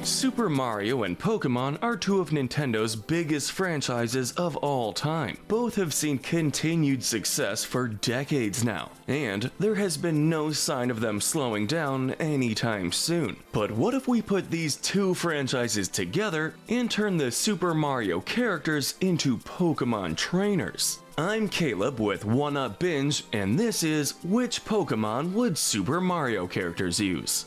Super Mario and Pokémon are two of Nintendo's biggest franchises of all time. Both have seen continued success for decades now, and there has been no sign of them slowing down anytime soon. But what if we put these two franchises together and turn the Super Mario characters into Pokémon trainers? I'm Caleb with 1UP Binge, and this is Which Pokémon Would Super Mario Characters Use?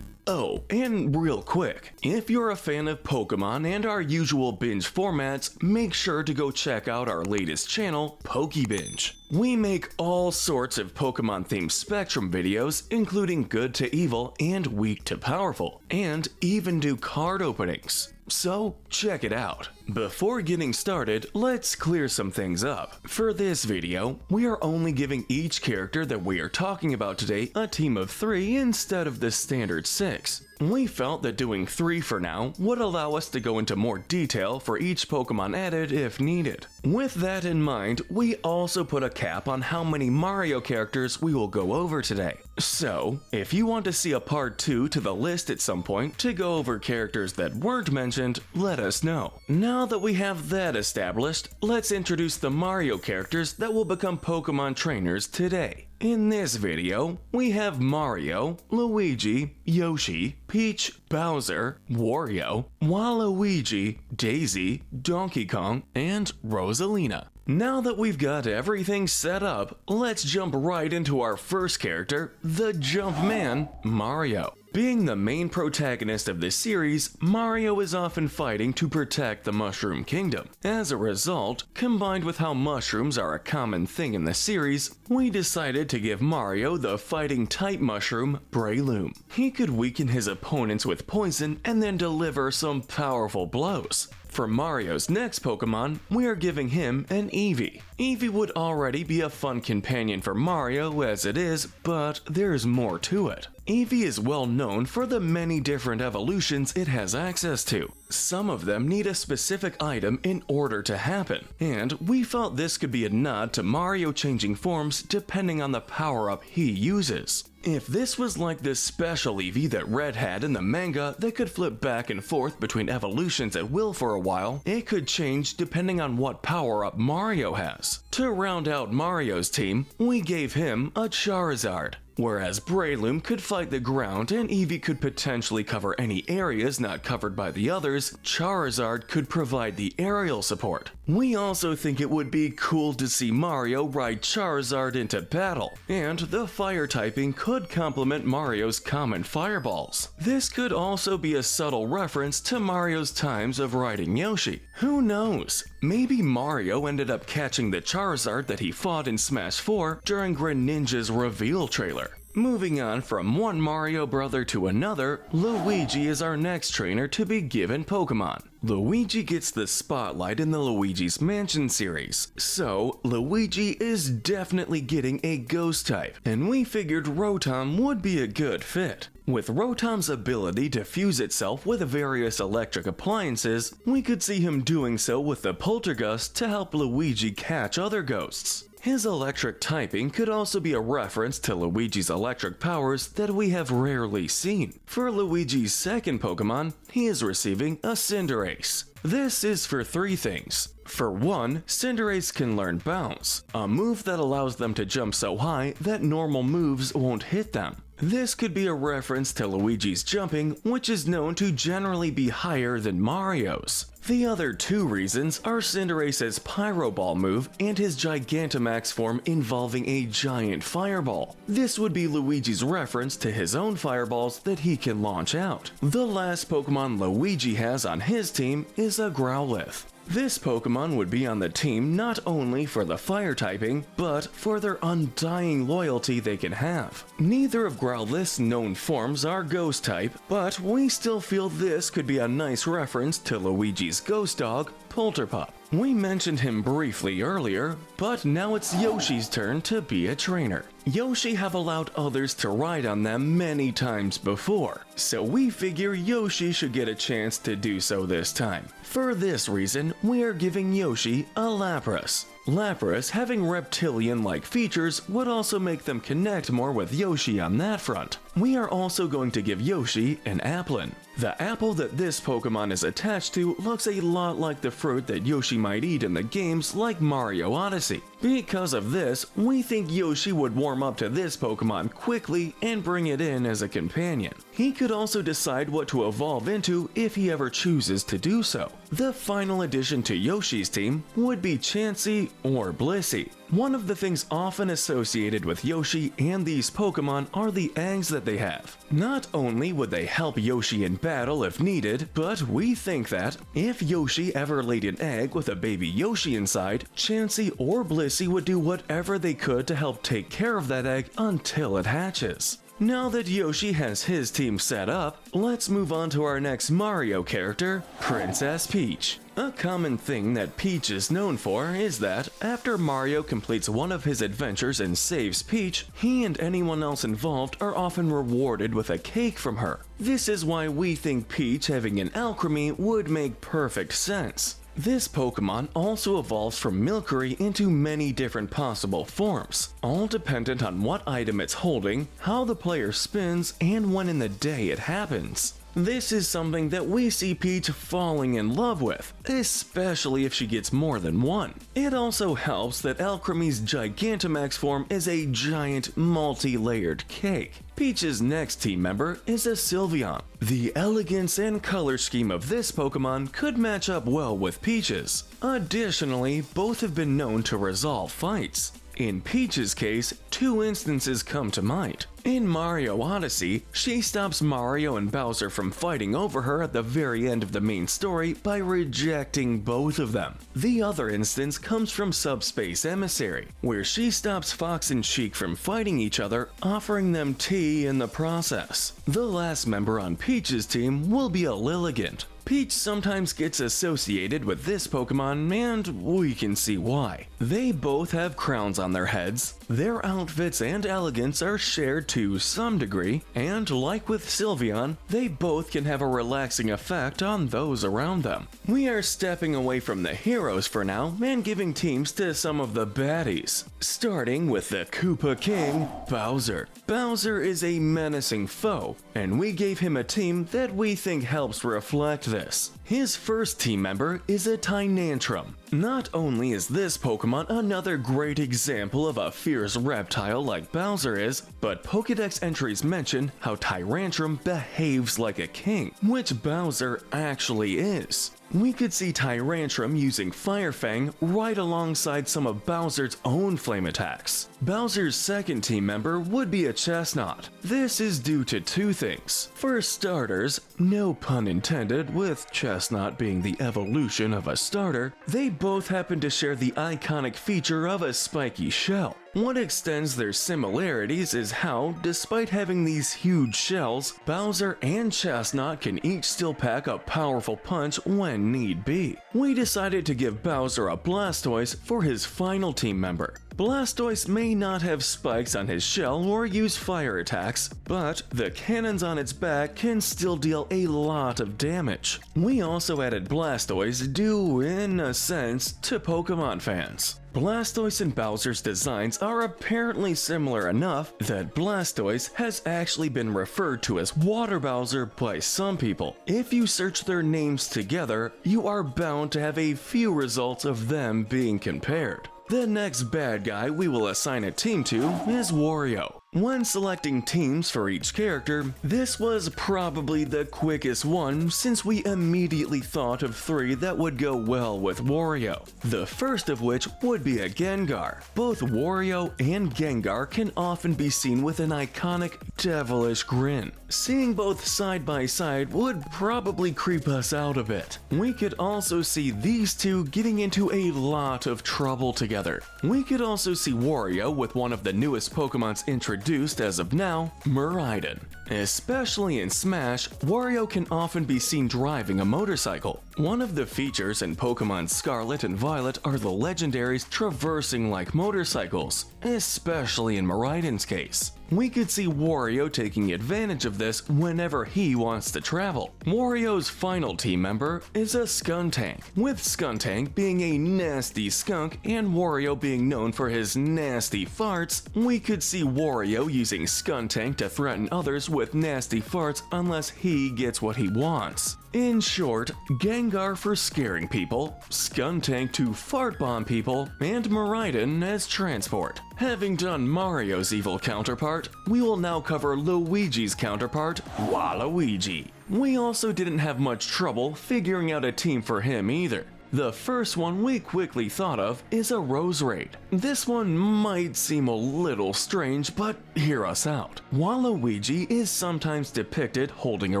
Oh, and real quick, if you're a fan of Pokemon and our usual binge formats, make sure to go check out our latest channel, PokeBinge. We make all sorts of Pokemon-themed Spectrum videos, including good to evil and weak to powerful, and even do card openings. So, check it out. Before getting started, let's clear some things up. For this video, we are only giving each character that we are talking about today a team of 3 instead of the standard 6. We felt that doing 3 for now would allow us to go into more detail for each Pokemon added if needed. With that in mind, we also put a cap on how many Mario characters we will go over today. So, if you want to see a part 2 to the list at some point to go over characters that weren't mentioned, let us know. Now that we have that established, let's introduce the Mario characters that will become Pokemon trainers today. In this video, we have Mario, Luigi, Yoshi, Peach, Bowser, Wario, Waluigi, Daisy, Donkey Kong, and Rosalina. Now that we've got everything set up, let's jump right into our first character, the Jumpman, Mario. Being the main protagonist of this series, Mario is often fighting to protect the Mushroom Kingdom. As a result, combined with how mushrooms are a common thing in the series, we decided to give Mario the fighting type mushroom, Breloom. He could weaken his opponents with poison and then deliver some powerful blows. For Mario's next Pokemon, we are giving him an Eevee. Eevee would already be a fun companion for Mario as it is, but there's more to it. Eevee is well known for the many different evolutions it has access to. Some of them need a specific item in order to happen, and we felt this could be a nod to Mario changing forms depending on the power-up he uses. If this was like the special Eevee that Red had in the manga that could flip back and forth between evolutions at will for a while, it could change depending on what power-up Mario has. To round out Mario's team, we gave him a Charizard. Whereas Breloom could fight the ground and Eevee could potentially cover any areas not covered by the others, Charizard could provide the aerial support. We also think it would be cool to see Mario ride Charizard into battle, and the fire typing could complement Mario's common fireballs. This could also be a subtle reference to Mario's times of riding Yoshi. Who knows? Maybe Mario ended up catching the Charizard that he fought in Smash 4 during Greninja's reveal trailer. Moving on from one Mario brother to another, Luigi is our next trainer to be given Pokemon. Luigi gets the spotlight in the Luigi's Mansion series, so Luigi is definitely getting a ghost type, and we figured Rotom would be a good fit. With Rotom's ability to fuse itself with various electric appliances, we could see him doing so with the Poltergust to help Luigi catch other ghosts. His electric typing could also be a reference to Luigi's electric powers that we have rarely seen. For Luigi's second Pokemon, he is receiving a Cinderace. This is for 3 things. For one, Cinderace can learn Bounce, a move that allows them to jump so high that normal moves won't hit them. This could be a reference to Luigi's jumping, which is known to generally be higher than Mario's. The other 2 reasons are Cinderace's Pyro Ball move and his Gigantamax form involving a giant fireball. This would be Luigi's reference to his own fireballs that he can launch out. The last Pokemon Luigi has on his team is a Growlithe. This Pokemon would be on the team not only for the fire typing, but for their undying loyalty they can have. Neither of Growlithe's known forms are ghost type, but we still feel this could be a nice reference to Luigi's ghost dog, Polterpup. We mentioned him briefly earlier, but now it's Yoshi's turn to be a trainer. Yoshi have allowed others to ride on them many times before, so we figure Yoshi should get a chance to do so this time. For this reason, we are giving Yoshi a Lapras. Lapras having reptilian-like features would also make them connect more with Yoshi on that front. We are also going to give Yoshi an Applin. The apple that this Pokemon is attached to looks a lot like the fruit that Yoshi might eat in the games like Mario Odyssey. Because of this, we think Yoshi would warm up to this Pokemon quickly and bring it in as a companion. He could also decide what to evolve into if he ever chooses to do so. The final addition to Yoshi's team would be Chansey or Blissey. One of the things often associated with Yoshi and these Pokemon are the eggs that they have. Not only would they help Yoshi in battle if needed, but we think that if Yoshi ever laid an egg with a baby Yoshi inside, Chansey or Blissey would do whatever they could to help take care of that egg until it hatches. Now that Yoshi has his team set up, let's move on to our next Mario character, Princess Peach. A common thing that Peach is known for is that after Mario completes one of his adventures and saves Peach, he and anyone else involved are often rewarded with a cake from her. This is why we think Peach having an Alchemy would make perfect sense. This Pokemon also evolves from Milcery into many different possible forms, all dependent on what item it's holding, how the player spins, and when in the day it happens. This is something that we see Peach falling in love with, especially if she gets more than one. It also helps that Alcremie's Gigantamax form is a giant multi-layered cake. Peach's next team member is a Sylveon. The elegance and color scheme of this Pokemon could match up well with Peach's. Additionally, both have been known to resolve fights. In Peach's case, two instances come to mind. In Mario Odyssey, she stops Mario and Bowser from fighting over her at the very end of the main story by rejecting both of them. The other instance comes from Subspace Emissary, where she stops Fox and Sheik from fighting each other, offering them tea in the process. The last member on Peach's team will be a Lilligant. Peach sometimes gets associated with this Pokemon, and we can see why. They both have crowns on their heads, their outfits and elegance are shared to some degree, and like with Sylveon, they both can have a relaxing effect on those around them. We are stepping away from the heroes for now and giving teams to some of the baddies, starting with the Koopa King, Bowser. Bowser is a menacing foe, and we gave him a team that we think helps reflect this. His first team member is a Tynantrum. Not only is this Pokemon another great example of a fierce reptile like Bowser is, but Pokédex entries mention how Tyrantrum behaves like a king, which Bowser actually is. We could see Tyrantrum using Fire Fang right alongside some of Bowser's own flame attacks. Bowser's second team member would be a Chestnut. This is due to two things. For starters, no pun intended with Chestnut being the evolution of a starter, they both happen to share the iconic feature of a spiky shell. What extends their similarities is how, despite having these huge shells, Bowser and Chestnut can each still pack a powerful punch when need be. We decided to give Bowser a Blastoise for his final team member. Blastoise may not have spikes on his shell or use fire attacks, but the cannons on its back can still deal a lot of damage. We also added Blastoise due, in a sense, to Pokemon fans. Blastoise and Bowser's designs are apparently similar enough that Blastoise has actually been referred to as Water Bowser by some people. If you search their names together, you are bound to have a few results of them being compared. The next bad guy we will assign a team to is Wario. When selecting teams for each character, this was probably the quickest one since we immediately thought of three that would go well with Wario. The first of which would be a Gengar. Both Wario and Gengar can often be seen with an iconic devilish grin. Seeing both side by side would probably creep us out a bit. We could also see these two getting into a lot of trouble together. We could also see Wario with one of the newest Pokemon's introduced introduced as of now, Miraidon. Especially in Smash, Wario can often be seen driving a motorcycle. One of the features in Pokemon Scarlet and Violet are the legendaries traversing like motorcycles, especially in Miraidon's case. We could see Wario taking advantage of this whenever he wants to travel. Wario's final team member is a Skuntank, with Skuntank being a nasty skunk and Wario being known for his nasty farts. We could see Wario using Skuntank to threaten others with nasty farts unless he gets what he wants. In short, Gengar for scaring people, Skuntank to fart bomb people, and Miraidon as transport. Having done Mario's evil counterpart, we will now cover Luigi's counterpart, Waluigi. We also didn't have much trouble figuring out a team for him either. The first one we quickly thought of is a Roserade. This one might seem a little strange, but hear us out. Waluigi is sometimes depicted holding a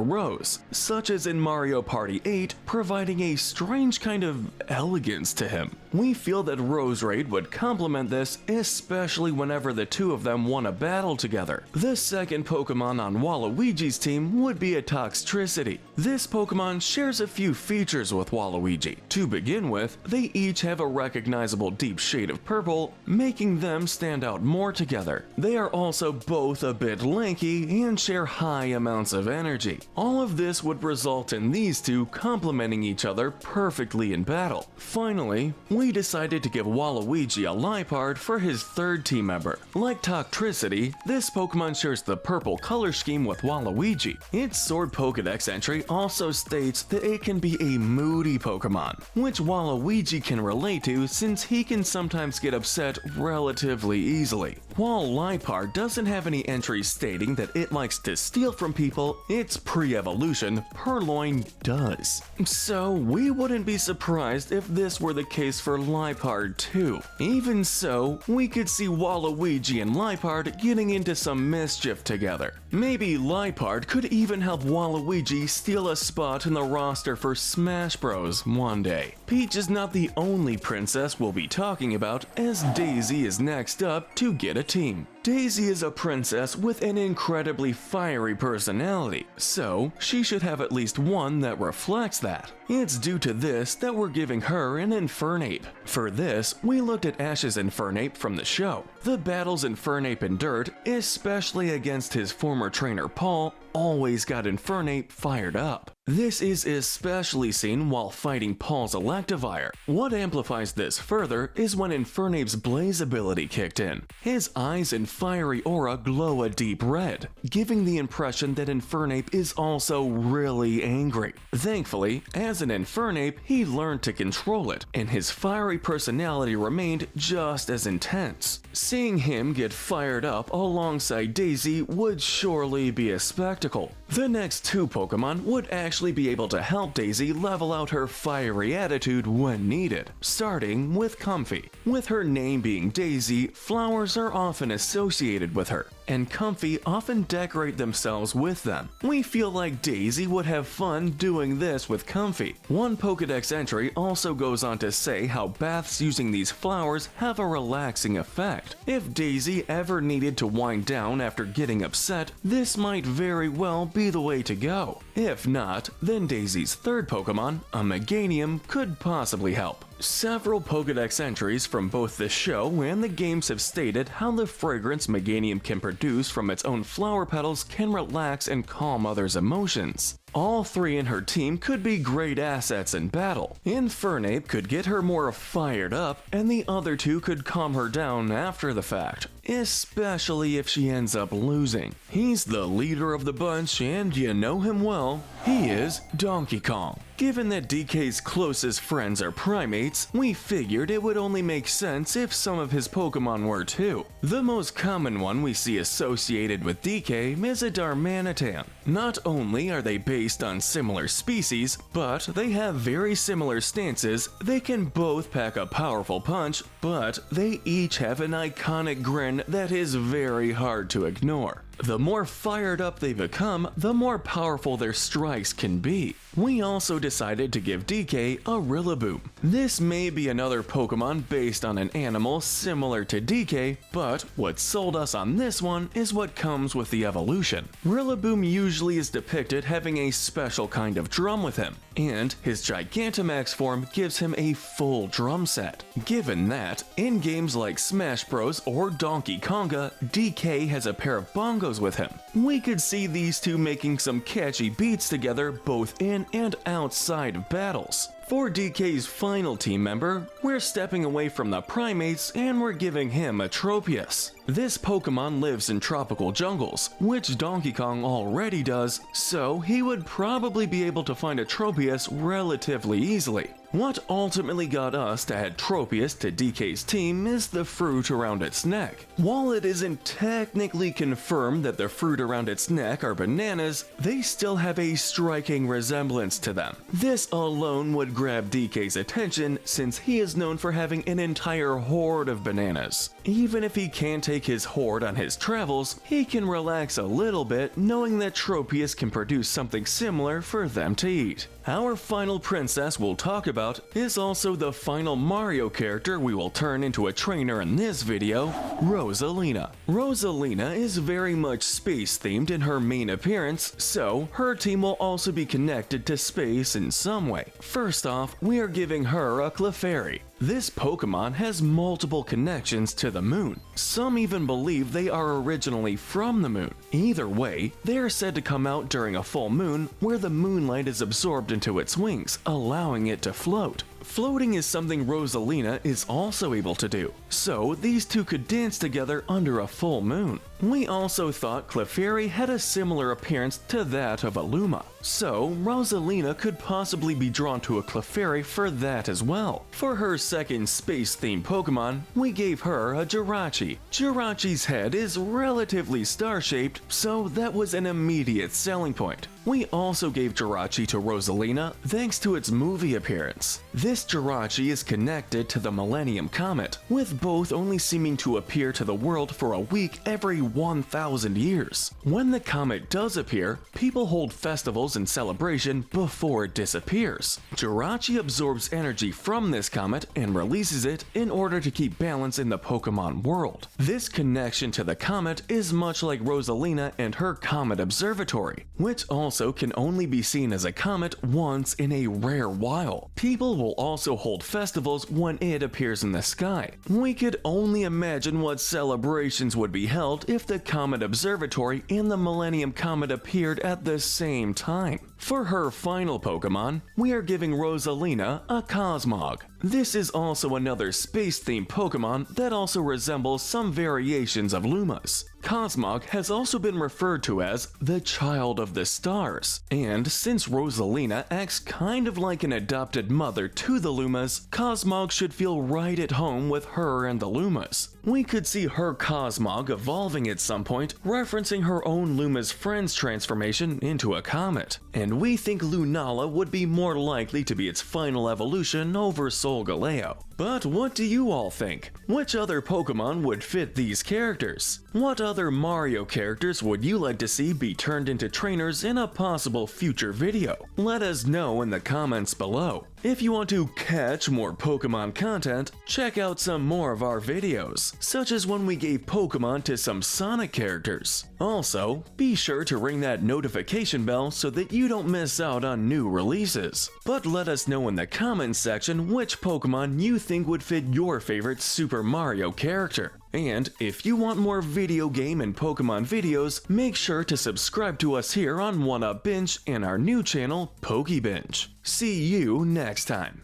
rose, such as in Mario Party 8, providing a strange kind of elegance to him. We feel that Roserade would complement this, especially whenever the two of them won a battle together. The second Pokemon on Waluigi's team would be a Toxtricity. This Pokemon shares a few features with Waluigi. To begin with, they each have a recognizable deep shade of purple, making them stand out more together. They are also both a bit lanky and share high amounts of energy. All of this would result in these two complementing each other perfectly in battle. Finally, we decided to give Waluigi a Liepard for his third team member. Like Toxtricity, this Pokemon shares the purple color scheme with Waluigi. Its Sword Pokédex entry also states that it can be a moody Pokemon, which Waluigi can relate to since he can sometimes get upset relatively easily. While Liepard doesn't have any entries stating that it likes to steal from people, its pre-evolution, Purloin, does. So we wouldn't be surprised if this were the case for Liepard too. Even so, we could see Waluigi and Liepard getting into some mischief together. Maybe Liepard could even help Waluigi steal a spot in the roster for Smash Bros. One day. Peach is not the only princess we'll be talking about, as Daisy is next up to get a team. Daisy is a princess with an incredibly fiery personality, so she should have at least one that reflects that. It's due to this that we're giving her an Infernape. For this, we looked at Ash's Infernape from the show. The battles Infernape endured, especially against his former trainer Paul, always got Infernape fired up. This is especially seen while fighting Paul's Electivire. What amplifies this further is when Infernape's Blaze ability kicked in. His eyes and fiery aura glow a deep red, giving the impression that Infernape is also really angry. Thankfully, as an Infernape, he learned to control it, and his fiery personality remained just as intense. Seeing him get fired up alongside Daisy would surely be a spectacle. The next two Pokemon would actually be able to help Daisy level out her fiery attitude when needed, starting with Comfey. With her name being Daisy, flowers are often associated with her, and Comfey often decorate themselves with them. We feel like Daisy would have fun doing this with Comfey. One Pokédex entry also goes on to say how baths using these flowers have a relaxing effect. If Daisy ever needed to wind down after getting upset, this might very well be the way to go. If not, then Daisy's third Pokemon, a Meganium, could possibly help. Several Pokédex entries from both the show and the games have stated how the fragrance Meganium can produce from its own flower petals can relax and calm others' emotions. All three in her team could be great assets in battle. Infernape could get her more fired up, and the other two could calm her down after the fact, especially if she ends up losing. He's the leader of the bunch, and you know him well. He is Donkey Kong. Given that DK's closest friends are primates, we figured it would only make sense if some of his Pokemon were too. The most common one we see associated with DK is a Darmanitan. Not only are they based on similar species, but they have very similar stances. They can both pack a powerful punch, but they each have an iconic grin that is very hard to ignore. The more fired up they become, the more powerful their strikes can be. We also decided to give DK a Rillaboom. This may be another Pokemon based on an animal similar to DK, but what sold us on this one is what comes with the evolution. Rillaboom usually is depicted having a special kind of drum with him, and his Gigantamax form gives him a full drum set. Given that, in games like Smash Bros or Donkey Konga, DK has a pair of bongos with him. We could see these two making some catchy beats together both in and outside of battles. For DK's final team member, we're stepping away from the primates and we're giving him a Tropius. This Pokemon lives in tropical jungles, which Donkey Kong already does, so he would probably be able to find a Tropius relatively easily. What ultimately got us to add Tropius to DK's team is the fruit around its neck. While it isn't technically confirmed that the fruit around its neck are bananas, they still have a striking resemblance to them. This alone would grab DK's attention since he is known for having an entire horde of bananas. Even if he can't take his horde on his travels, he can relax a little bit knowing that Tropius can produce something similar for them to eat. Our final princess we'll talk about is also the final Mario character we will turn into a trainer in this video, Rosalina. Rosalina is very much space themed in her main appearance, so her team will also be connected to space in some way. First off, we are giving her a Clefairy. This Pokemon has multiple connections to the moon. Some even believe they are originally from the moon. Either way, they are said to come out during a full moon where the moonlight is absorbed into its wings, allowing it to float. Floating is something Rosalina is also able to do, so these two could dance together under a full moon. We also thought Clefairy had a similar appearance to that of a Luma, so Rosalina could possibly be drawn to a Clefairy for that as well. For her second space-themed Pokemon, we gave her a Jirachi. Jirachi's head is relatively star-shaped, so that was an immediate selling point. We also gave Jirachi to Rosalina thanks to its movie appearance. This Jirachi is connected to the Millennium Comet, with both only seeming to appear to the world for a week every 1,000 years. When the comet does appear, people hold festivals and celebration before it disappears. Jirachi absorbs energy from this comet and releases it in order to keep balance in the Pokemon world. This connection to the comet is much like Rosalina and her Comet Observatory, which also can only be seen as a comet once in a rare while. People will also hold festivals when it appears in the sky. We could only imagine what celebrations would be held if the Comet Observatory and the Millennium Comet appeared at the same time. For her final Pokemon, we are giving Rosalina a Cosmog. This is also another space-themed Pokemon that also resembles some variations of Lumas. Cosmog has also been referred to as the Child of the Stars, and since Rosalina acts kind of like an adopted mother to the Lumas, Cosmog should feel right at home with her and the Lumas. We could see her Cosmog evolving at some point, referencing her own Luma's friend's transformation into a comet. And we think Lunala would be more likely to be its final evolution over Solgaleo. But what do you all think? Which other Pokemon would fit these characters? What other Mario characters would you like to see be turned into trainers in a possible future video? Let us know in the comments below. If you want to catch more Pokemon content, check out some more of our videos, such as when we gave Pokemon to some Sonic characters. Also, be sure to ring that notification bell so that you don't miss out on new releases. But let us know in the comments section which Pokemon you think would fit your favorite Super Mario character. And if you want more video game and Pokemon videos, make sure to subscribe to us here on 1UP Binge and our new channel, PokeBinge. See you next time.